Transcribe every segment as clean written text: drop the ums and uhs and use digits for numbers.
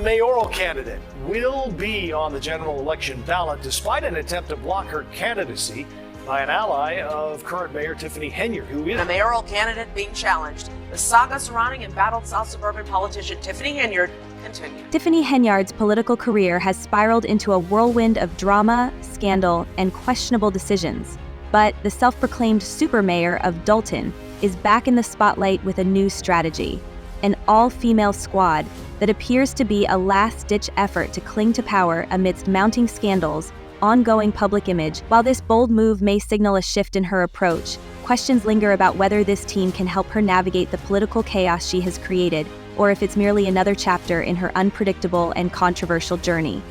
Mayoral candidate will be on the general election ballot despite an attempt to block her candidacy by an ally of current Mayor Tiffany Henyard, who is a mayoral candidate being challenged. The saga surrounding embattled South suburban politician Tiffany Henyard continues. Tiffany Henyard's political career has spiraled into a whirlwind of drama, scandal, and questionable decisions. But the self-proclaimed super mayor of Dalton is back in the spotlight with a new strategy: an all-female squad that appears to be a last-ditch effort to cling to power amidst mounting scandals, ongoing public image. While this bold move may signal a shift in her approach, questions linger about whether this team can help her navigate the political chaos she has created, or if it's merely another chapter in her unpredictable and controversial journey.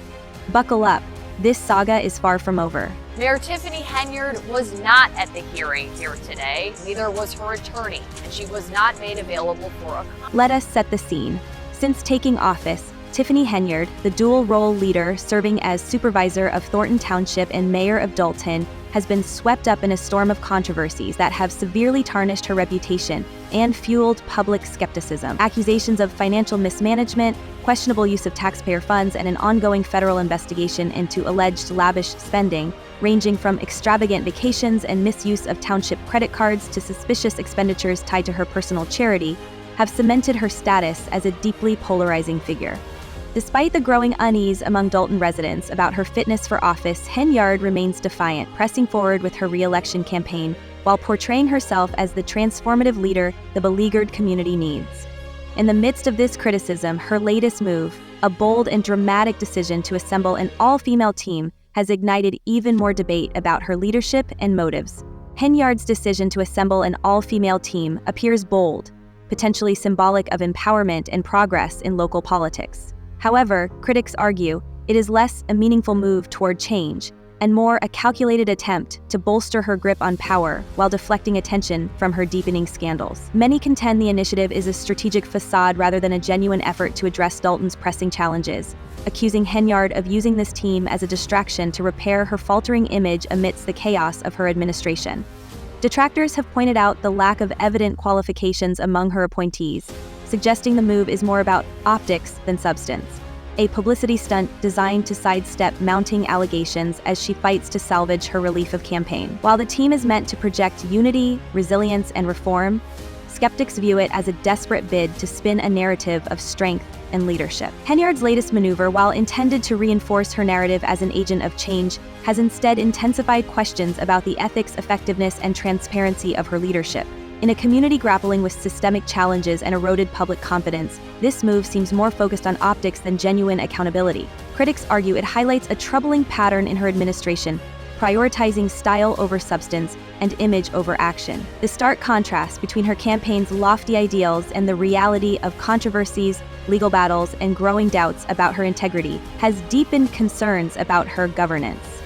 Buckle up, this saga is far from over. Mayor Tiffany Henyard was not at the hearing here today. Neither was her attorney, and she was not made available for a comment. Let us set the scene. Since taking office, Tiffany Henyard, the dual-role leader serving as supervisor of Thornton Township and mayor of Dalton, has been swept up in a storm of controversies that have severely tarnished her reputation and fueled public skepticism. Accusations of financial mismanagement, questionable use of taxpayer funds, and an ongoing federal investigation into alleged lavish spending, ranging from extravagant vacations and misuse of township credit cards to suspicious expenditures tied to her personal charity, have cemented her status as a deeply polarizing figure. Despite the growing unease among Dalton residents about her fitness for office, Henyard remains defiant, pressing forward with her re-election campaign while portraying herself as the transformative leader the beleaguered community needs. In the midst of this criticism, her latest move, a bold and dramatic decision to assemble an all-female team, has ignited even more debate about her leadership and motives. Henyard's decision to assemble an all-female team appears bold, potentially symbolic of empowerment and progress in local politics. However, critics argue it is less a meaningful move toward change and more a calculated attempt to bolster her grip on power while deflecting attention from her deepening scandals. Many contend the initiative is a strategic facade rather than a genuine effort to address Dalton's pressing challenges, accusing Henyard of using this team as a distraction to repair her faltering image amidst the chaos of her administration. Detractors have pointed out the lack of evident qualifications among her appointees, suggesting the move is more about optics than substance, a publicity stunt designed to sidestep mounting allegations as she fights to salvage her relief of campaign. While the team is meant to project unity, resilience, and reform, skeptics view it as a desperate bid to spin a narrative of strength and leadership. Henyard's latest maneuver, while intended to reinforce her narrative as an agent of change, has instead intensified questions about the ethics, effectiveness, and transparency of her leadership. In a community grappling with systemic challenges and eroded public confidence, this move seems more focused on optics than genuine accountability. Critics argue it highlights a troubling pattern in her administration, prioritizing style over substance and image over action. The stark contrast between her campaign's lofty ideals and the reality of controversies, legal battles, and growing doubts about her integrity has deepened concerns about her governance.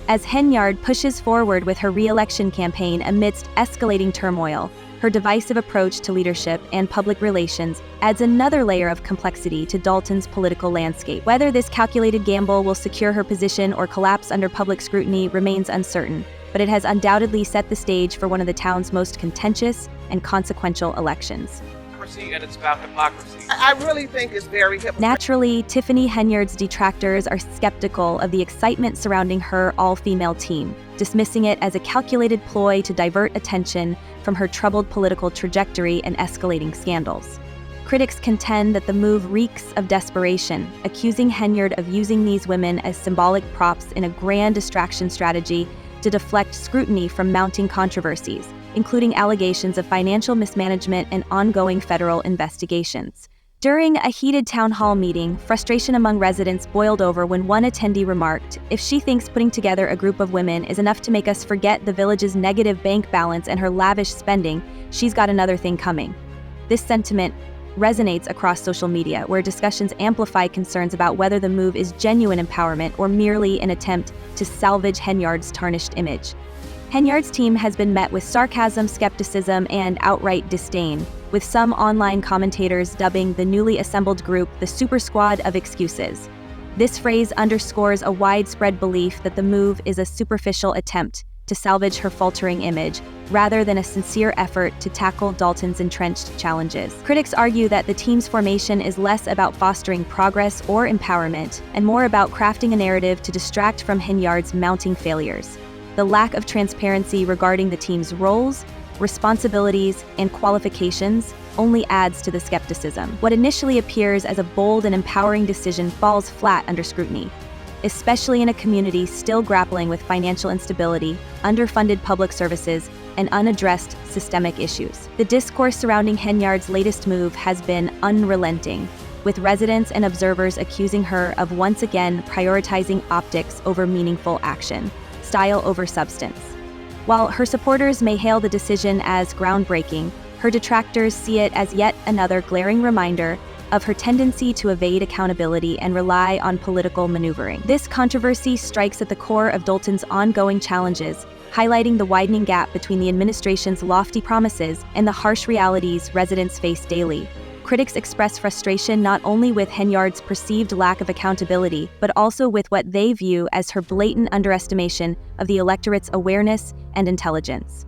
As Henyard pushes forward with her re-election campaign amidst escalating turmoil, her divisive approach to leadership and public relations adds another layer of complexity to Dalton's political landscape. Whether this calculated gamble will secure her position or collapse under public scrutiny remains uncertain, but it has undoubtedly set the stage for one of the town's most contentious and consequential elections. And it's about hypocrisy. I really think it's very hypocritical. Naturally, Tiffany Henyard's detractors are skeptical of the excitement surrounding her all-female team, dismissing it as a calculated ploy to divert attention from her troubled political trajectory and escalating scandals. Critics contend that the move reeks of desperation, accusing Henyard of using these women as symbolic props in a grand distraction strategy to deflect scrutiny from mounting controversies, including allegations of financial mismanagement and ongoing federal investigations. During a heated town hall meeting, frustration among residents boiled over when one attendee remarked, "If she thinks putting together a group of women is enough to make us forget the village's negative bank balance and her lavish spending, she's got another thing coming." This sentiment resonates across social media, where discussions amplify concerns about whether the move is genuine empowerment or merely an attempt to salvage Henyard's tarnished image. Henyard's team has been met with sarcasm, skepticism, and outright disdain, with some online commentators dubbing the newly assembled group the Super Squad of Excuses. This phrase underscores a widespread belief that the move is a superficial attempt to salvage her faltering image, rather than a sincere effort to tackle Dalton's entrenched challenges. Critics argue that the team's formation is less about fostering progress or empowerment, and more about crafting a narrative to distract from Henyard's mounting failures. The lack of transparency regarding the team's roles, responsibilities, and qualifications only adds to the skepticism. What initially appears as a bold and empowering decision falls flat under scrutiny, especially in a community still grappling with financial instability, underfunded public services, and unaddressed systemic issues. The discourse surrounding Henyard's latest move has been unrelenting, with residents and observers accusing her of once again prioritizing optics over meaningful action, style over substance. While her supporters may hail the decision as groundbreaking, her detractors see it as yet another glaring reminder of her tendency to evade accountability and rely on political maneuvering. This controversy strikes at the core of Dalton's ongoing challenges, highlighting the widening gap between the administration's lofty promises and the harsh realities residents face daily. Critics express frustration not only with Henyard's perceived lack of accountability, but also with what they view as her blatant underestimation of the electorate's awareness and intelligence.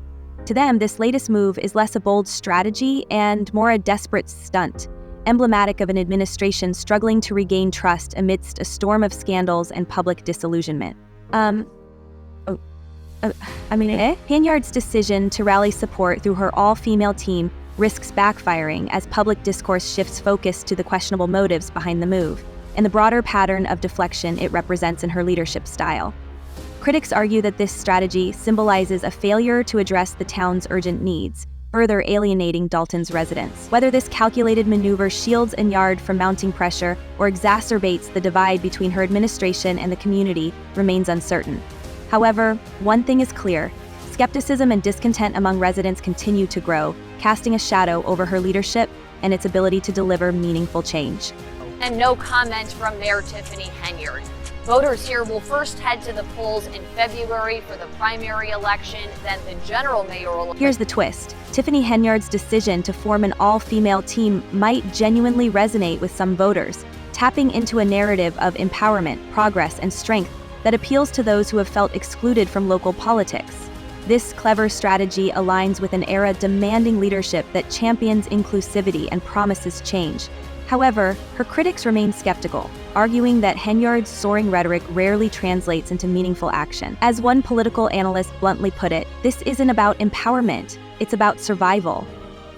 To them, this latest move is less a bold strategy and more a desperate stunt, emblematic of an administration struggling to regain trust amidst a storm of scandals and public disillusionment. Henyard's decision to rally support through her all-female team risks backfiring as public discourse shifts focus to the questionable motives behind the move and the broader pattern of deflection it represents in her leadership style. Critics argue that this strategy symbolizes a failure to address the town's urgent needs, further alienating Dalton's residents. Whether this calculated maneuver shields Henyard from mounting pressure or exacerbates the divide between her administration and the community remains uncertain. However, one thing is clear: skepticism and discontent among residents continue to grow, casting a shadow over her leadership and its ability to deliver meaningful change. And no comment from Mayor Tiffany Henyard. Voters here will first head to the polls in February for the primary election, then the general mayoral election. Here's the twist. Tiffany Henyard's decision to form an all-female team might genuinely resonate with some voters, tapping into a narrative of empowerment, progress, and strength that appeals to those who have felt excluded from local politics. This clever strategy aligns with an era demanding leadership that champions inclusivity and promises change. However, her critics remain skeptical, arguing that Henyard's soaring rhetoric rarely translates into meaningful action. As one political analyst bluntly put it, this isn't about empowerment, it's about survival.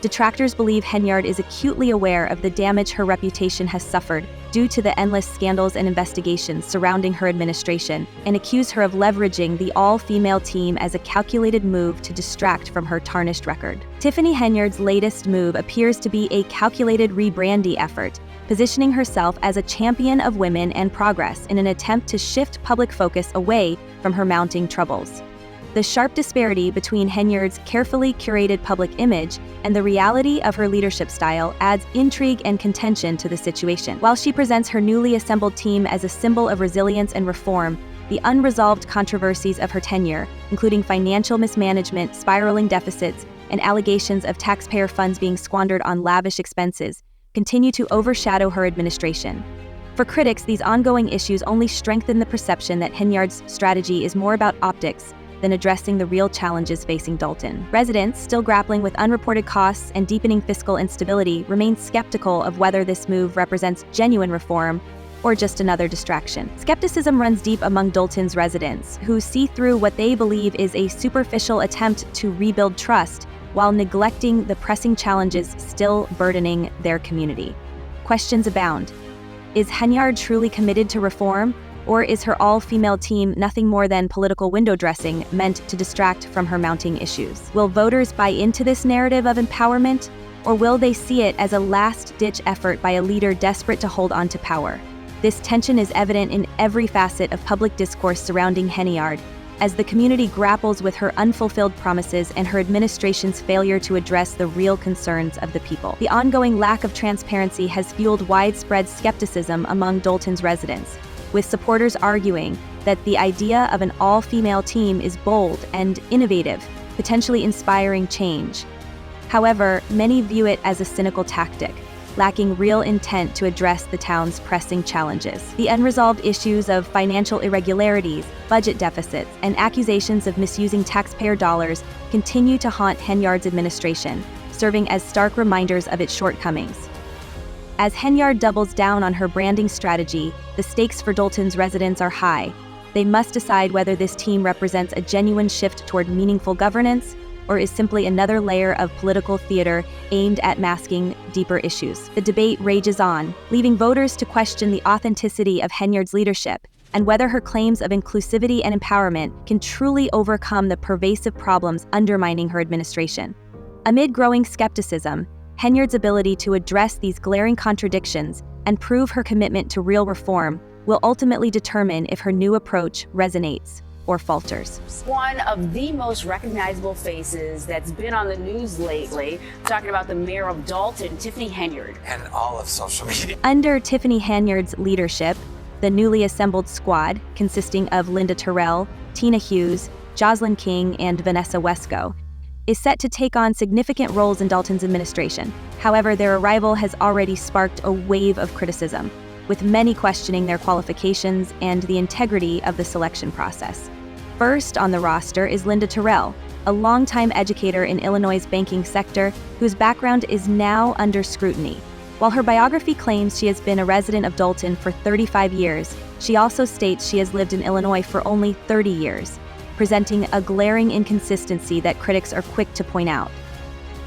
Detractors believe Henyard is acutely aware of the damage her reputation has suffered due to the endless scandals and investigations surrounding her administration, and accuse her of leveraging the all-female team as a calculated move to distract from her tarnished record. Tiffany Henyard's latest move appears to be a calculated rebranding effort, positioning herself as a champion of women and progress in an attempt to shift public focus away from her mounting troubles. The sharp disparity between Henyard's carefully curated public image and the reality of her leadership style adds intrigue and contention to the situation. While she presents her newly assembled team as a symbol of resilience and reform, the unresolved controversies of her tenure, including financial mismanagement, spiraling deficits, and allegations of taxpayer funds being squandered on lavish expenses, continue to overshadow her administration. For critics, these ongoing issues only strengthen the perception that Henyard's strategy is more about optics than addressing the real challenges facing Dalton. Residents, still grappling with unreported costs and deepening fiscal instability, remain skeptical of whether this move represents genuine reform or just another distraction. Skepticism runs deep among Dalton's residents, who see through what they believe is a superficial attempt to rebuild trust while neglecting the pressing challenges still burdening their community. Questions abound. Is Henyard truly committed to reform? Or is her all-female team nothing more than political window dressing meant to distract from her mounting issues? Will voters buy into this narrative of empowerment, or will they see it as a last-ditch effort by a leader desperate to hold on to power? This tension is evident in every facet of public discourse surrounding Henyard, as the community grapples with her unfulfilled promises and her administration's failure to address the real concerns of the people. The ongoing lack of transparency has fueled widespread skepticism among Dalton's residents, with supporters arguing that the idea of an all-female team is bold and innovative, potentially inspiring change. However, many view it as a cynical tactic, lacking real intent to address the town's pressing challenges. The unresolved issues of financial irregularities, budget deficits, and accusations of misusing taxpayer dollars continue to haunt Henyard's administration, serving as stark reminders of its shortcomings. As Henyard doubles down on her branding strategy, the stakes for Dalton's residents are high. They must decide whether this team represents a genuine shift toward meaningful governance or is simply another layer of political theater aimed at masking deeper issues. The debate rages on, leaving voters to question the authenticity of Henyard's leadership and whether her claims of inclusivity and empowerment can truly overcome the pervasive problems undermining her administration. Amid growing skepticism, Henyard's ability to address these glaring contradictions and prove her commitment to real reform will ultimately determine if her new approach resonates or falters. One of the most recognizable faces that's been on the news lately, talking about the mayor of Dalton, Tiffany Henyard. And all of social media. Under Tiffany Henyard's leadership, the newly assembled squad, consisting of Linda Terrell, Tina Hughes, Jocelyn King, and Vanessa Wesco, is set to take on significant roles in Dalton's administration. However, their arrival has already sparked a wave of criticism, with many questioning their qualifications and the integrity of the selection process. First on the roster is Linda Terrell, a longtime educator in Illinois' banking sector whose background is now under scrutiny. While her biography claims she has been a resident of Dalton for 35 years, she also states she has lived in Illinois for only 30 years, presenting a glaring inconsistency that critics are quick to point out.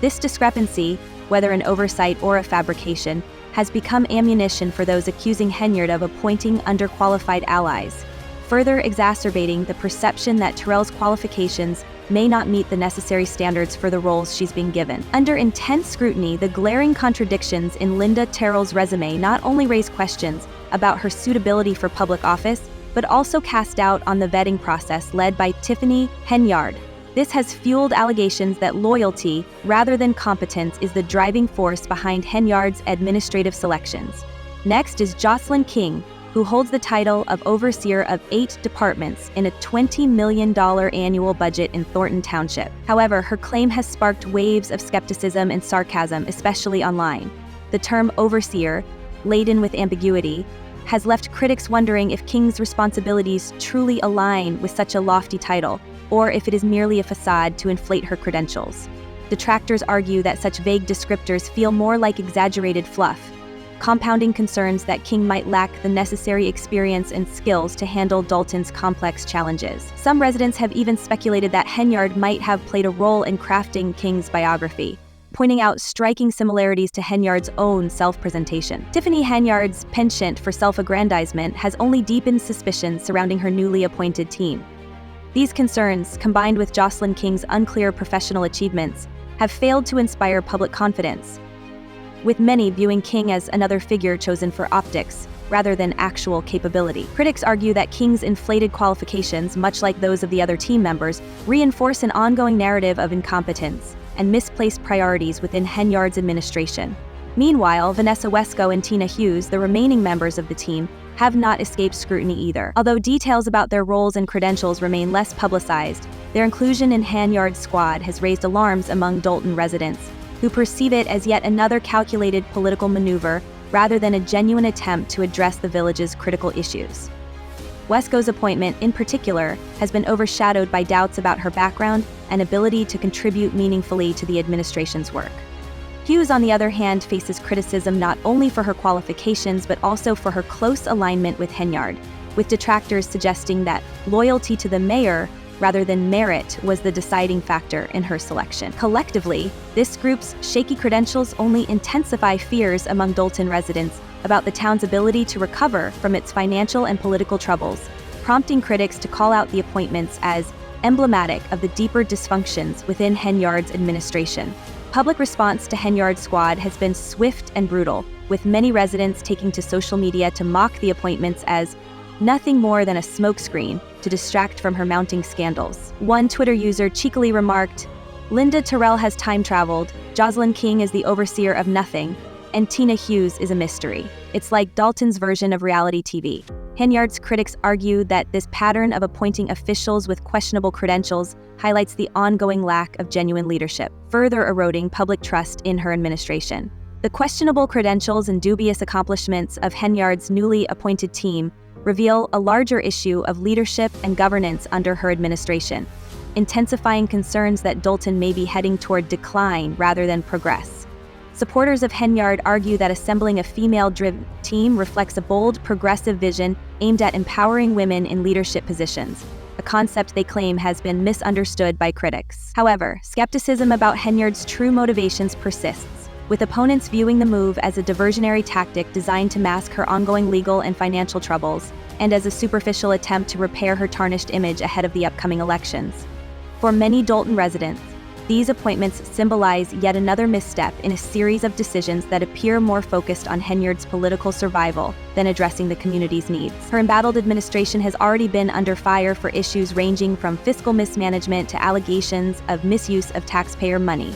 This discrepancy, whether an oversight or a fabrication, has become ammunition for those accusing Henyard of appointing underqualified allies, further exacerbating the perception that Terrell's qualifications may not meet the necessary standards for the roles she's being given. Under intense scrutiny, the glaring contradictions in Linda Terrell's resume not only raise questions about her suitability for public office, but also cast doubt on the vetting process led by Tiffany Henyard. This has fueled allegations that loyalty, rather than competence, is the driving force behind Henyard's administrative selections. Next is Jocelyn King, who holds the title of overseer of 8 departments in a $20 million annual budget in Thornton Township. However, her claim has sparked waves of skepticism and sarcasm, especially online. The term overseer, laden with ambiguity, has left critics wondering if King's responsibilities truly align with such a lofty title, or if it is merely a facade to inflate her credentials. Detractors argue that such vague descriptors feel more like exaggerated fluff, compounding concerns that King might lack the necessary experience and skills to handle Dalton's complex challenges. Some residents have even speculated that Henyard might have played a role in crafting King's biography, pointing out striking similarities to Henyard's own self-presentation. Tiffany Henyard's penchant for self-aggrandizement has only deepened suspicions surrounding her newly appointed team. These concerns, combined with Jocelyn King's unclear professional achievements, have failed to inspire public confidence, with many viewing King as another figure chosen for optics rather than actual capability. Critics argue that King's inflated qualifications, much like those of the other team members, reinforce an ongoing narrative of incompetence and misplaced priorities within Henyard's administration. Meanwhile, Vanessa Wesco and Tina Hughes, the remaining members of the team, have not escaped scrutiny either. Although details about their roles and credentials remain less publicized, their inclusion in Henyard's squad has raised alarms among Dalton residents, who perceive it as yet another calculated political maneuver rather than a genuine attempt to address the village's critical issues. Wesco's appointment, in particular, has been overshadowed by doubts about her background and ability to contribute meaningfully to the administration's work. Hughes, on the other hand, faces criticism not only for her qualifications but also for her close alignment with Henyard, with detractors suggesting that loyalty to the mayor rather than merit was the deciding factor in her selection. Collectively, this group's shaky credentials only intensify fears among Dalton residents about the town's ability to recover from its financial and political troubles, prompting critics to call out the appointments as emblematic of the deeper dysfunctions within Henyard's administration. Public response to Henyard's squad has been swift and brutal, with many residents taking to social media to mock the appointments as nothing more than a smokescreen to distract from her mounting scandals. One Twitter user cheekily remarked, "Linda Terrell has time traveled, Jocelyn King is the overseer of nothing, and Tina Hughes is a mystery. It's like Dalton's version of reality TV." Henyard's critics argue that this pattern of appointing officials with questionable credentials highlights the ongoing lack of genuine leadership, further eroding public trust in her administration. The questionable credentials and dubious accomplishments of Henyard's newly appointed team reveal a larger issue of leadership and governance under her administration, intensifying concerns that Dalton may be heading toward decline rather than progress. Supporters of Henyard argue that assembling a female-driven team reflects a bold, progressive vision aimed at empowering women in leadership positions, a concept they claim has been misunderstood by critics. However, skepticism about Henyard's true motivations persists, with opponents viewing the move as a diversionary tactic designed to mask her ongoing legal and financial troubles, and as a superficial attempt to repair her tarnished image ahead of the upcoming elections. For many Dalton residents, these appointments symbolize yet another misstep in a series of decisions that appear more focused on Henyard's political survival than addressing the community's needs. Her embattled administration has already been under fire for issues ranging from fiscal mismanagement to allegations of misuse of taxpayer money.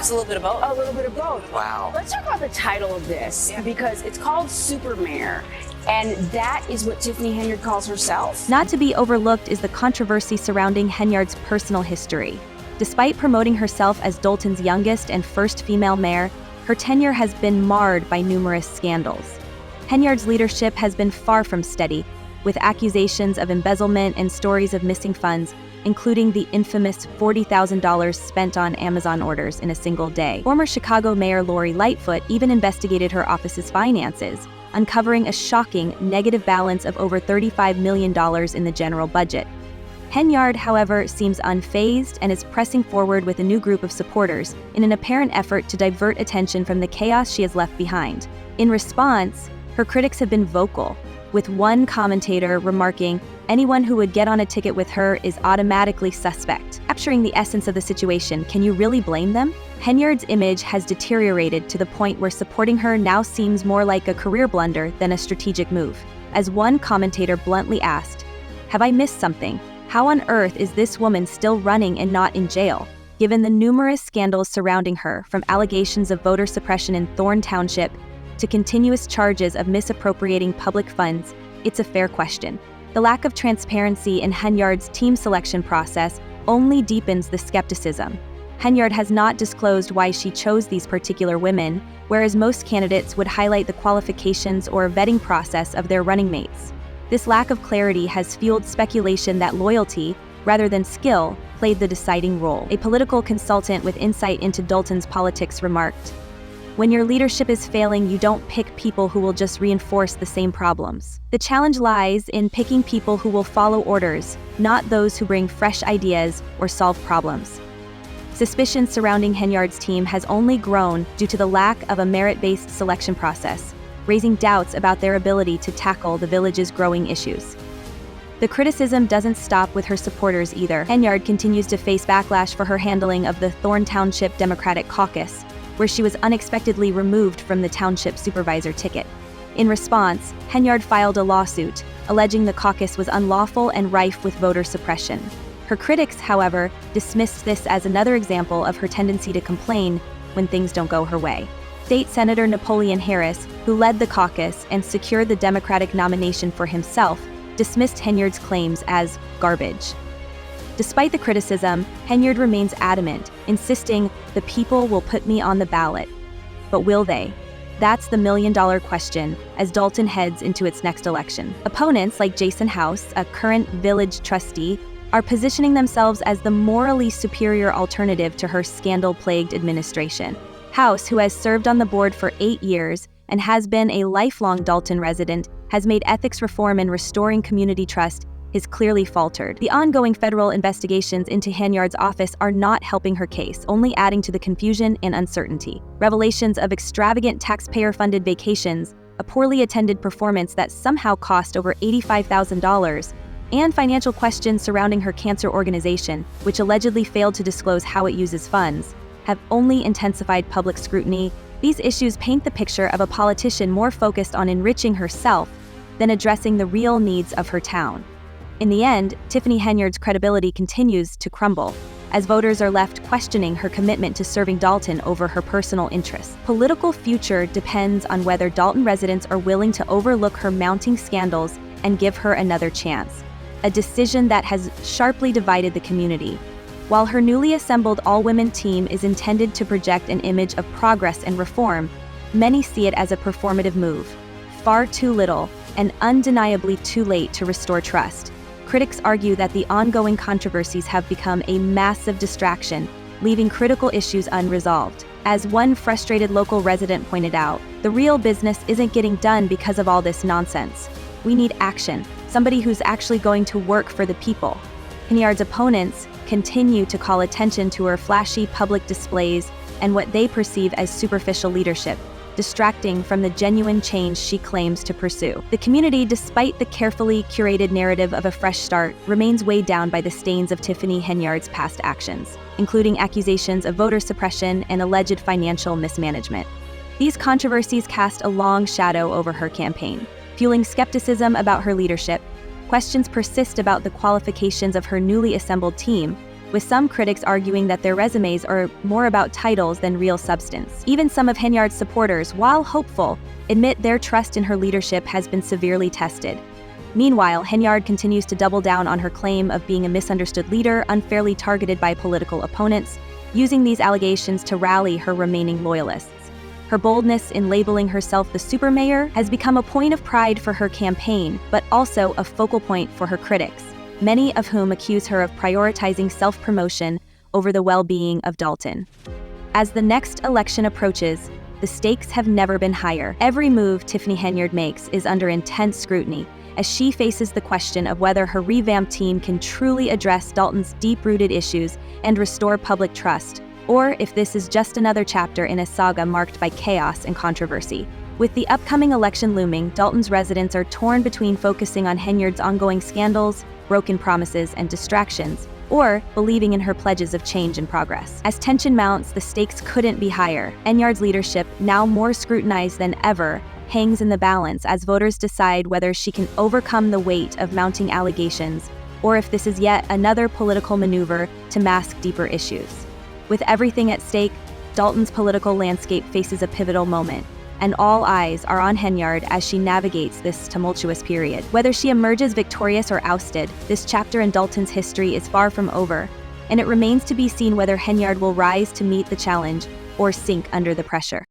It's a little bit of both. A little bit of both. Wow. Let's talk about the title of this, because it's called Super Mayor, and that is what Tiffany Henyard calls herself. Not to be overlooked is the controversy surrounding Henyard's personal history. Despite promoting herself as Dalton's youngest and first female mayor, her tenure has been marred by numerous scandals. Henyard's leadership has been far from steady, with accusations of embezzlement and stories of missing funds, including the infamous $40,000 spent on Amazon orders in a single day. Former Chicago Mayor Lori Lightfoot even investigated her office's finances, uncovering a shocking negative balance of over $35 million in the general budget. Henyard, however, seems unfazed and is pressing forward with a new group of supporters in an apparent effort to divert attention from the chaos she has left behind. In response, her critics have been vocal, with one commentator remarking, "Anyone who would get on a ticket with her is automatically suspect." Capturing the essence of the situation, can you really blame them? Henyard's image has deteriorated to the point where supporting her now seems more like a career blunder than a strategic move. As one commentator bluntly asked, "Have I missed something? How on earth is this woman still running and not in jail?" Given the numerous scandals surrounding her, from allegations of voter suppression in Thorne Township to continuous charges of misappropriating public funds, it's a fair question. The lack of transparency in Henyard's team selection process only deepens the skepticism. Henyard has not disclosed why she chose these particular women, whereas most candidates would highlight the qualifications or vetting process of their running mates. This lack of clarity has fueled speculation that loyalty, rather than skill, played the deciding role. A political consultant with insight into Dalton's politics remarked, "When your leadership is failing, you don't pick people who will just reinforce the same problems. The challenge lies in picking people who will follow orders, not those who bring fresh ideas or solve problems." Suspicion surrounding Henyard's team has only grown due to the lack of a merit-based selection process, raising doubts about their ability to tackle the village's growing issues. The criticism doesn't stop with her supporters either. Henyard continues to face backlash for her handling of the Thorne Township Democratic Caucus, where she was unexpectedly removed from the township supervisor ticket. In response, Henyard filed a lawsuit, alleging the caucus was unlawful and rife with voter suppression. Her critics, however, dismissed this as another example of her tendency to complain when things don't go her way. State Senator Napoleon Harris, who led the caucus and secured the Democratic nomination for himself, dismissed Henyard's claims as garbage. Despite the criticism, Henyard remains adamant, insisting, "The people will put me on the ballot." But will they? That's the million-dollar question as Dalton heads into its next election. Opponents like Jason House, a current village trustee, are positioning themselves as the morally superior alternative to her scandal-plagued administration. House, who has served on the board for 8 years and has been a lifelong Dalton resident, has made ethics reform and restoring community trust has clearly faltered. The ongoing federal investigations into Henyard's office are not helping her case, only adding to the confusion and uncertainty. Revelations of extravagant taxpayer-funded vacations, a poorly attended performance that somehow cost over $85,000, and financial questions surrounding her cancer organization, which allegedly failed to disclose how it uses funds, have only intensified public scrutiny. These issues paint the picture of a politician more focused on enriching herself than addressing the real needs of her town. In the end, Tiffany Henyard's credibility continues to crumble, as voters are left questioning her commitment to serving Dalton over her personal interests. Political future depends on whether Dalton residents are willing to overlook her mounting scandals and give her another chance, a decision that has sharply divided the community. While her newly assembled all-women team is intended to project an image of progress and reform, many see it as a performative move. Far too little, and undeniably too late to restore trust. Critics argue that the ongoing controversies have become a massive distraction, leaving critical issues unresolved. As one frustrated local resident pointed out, the real business isn't getting done because of all this nonsense. We need action, somebody who's actually going to work for the people. Henyard's opponents continue to call attention to her flashy public displays and what they perceive as superficial leadership, distracting from the genuine change she claims to pursue. The community, despite the carefully curated narrative of a fresh start, remains weighed down by the stains of Tiffany Henyard's past actions, including accusations of voter suppression and alleged financial mismanagement. These controversies cast a long shadow over her campaign, fueling skepticism about her leadership. Questions persist about the qualifications of her newly assembled team, with some critics arguing that their resumes are more about titles than real substance. Even some of Henyard's supporters, while hopeful, admit their trust in her leadership has been severely tested. Meanwhile, Henyard continues to double down on her claim of being a misunderstood leader unfairly targeted by political opponents, using these allegations to rally her remaining loyalists. Her boldness in labeling herself the super mayor has become a point of pride for her campaign, but also a focal point for her critics, many of whom accuse her of prioritizing self-promotion over the well-being of Dalton. As the next election approaches, the stakes have never been higher. Every move Tiffany Henyard makes is under intense scrutiny, as she faces the question of whether her revamped team can truly address Dalton's deep-rooted issues and restore public trust, or if this is just another chapter in a saga marked by chaos and controversy. With the upcoming election looming, Dalton's residents are torn between focusing on Henyard's ongoing scandals, broken promises, and distractions, or believing in her pledges of change and progress. As tension mounts, the stakes couldn't be higher. Henyard's leadership, now more scrutinized than ever, hangs in the balance as voters decide whether she can overcome the weight of mounting allegations, or if this is yet another political maneuver to mask deeper issues. With everything at stake, Dalton's political landscape faces a pivotal moment, and all eyes are on Henyard as she navigates this tumultuous period. Whether she emerges victorious or ousted, this chapter in Dalton's history is far from over, and it remains to be seen whether Henyard will rise to meet the challenge or sink under the pressure.